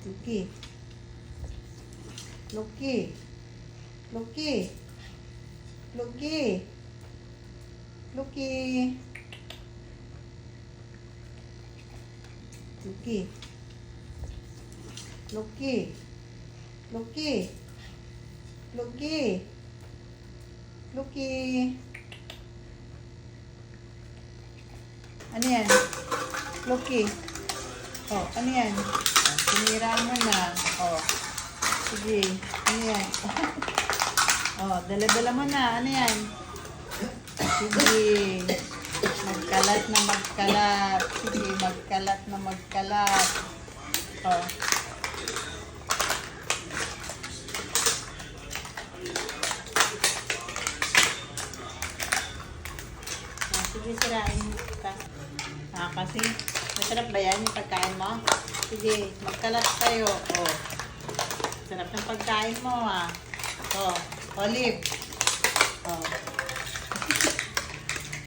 Lucky. Lucky. Lucky. Lucky. Lucky. Lucky. Lucky. Lucky. Lucky. Lucky. Ano yan? Lucky. Oh, ano yan? Oh, sinira mo na. Oh. Sige. Ano yan? Oh, dala-dala mo na. Ano yan? Sige. Magkalat na magkalat. Sige, magkalat na magkalat. Oh. Sige, sirain ka. Kasi, masarap ba yan yung pagkain mo? Sige, magkalat tayo. Oh. Sarap ng pagkain mo, ah. Oh, olive.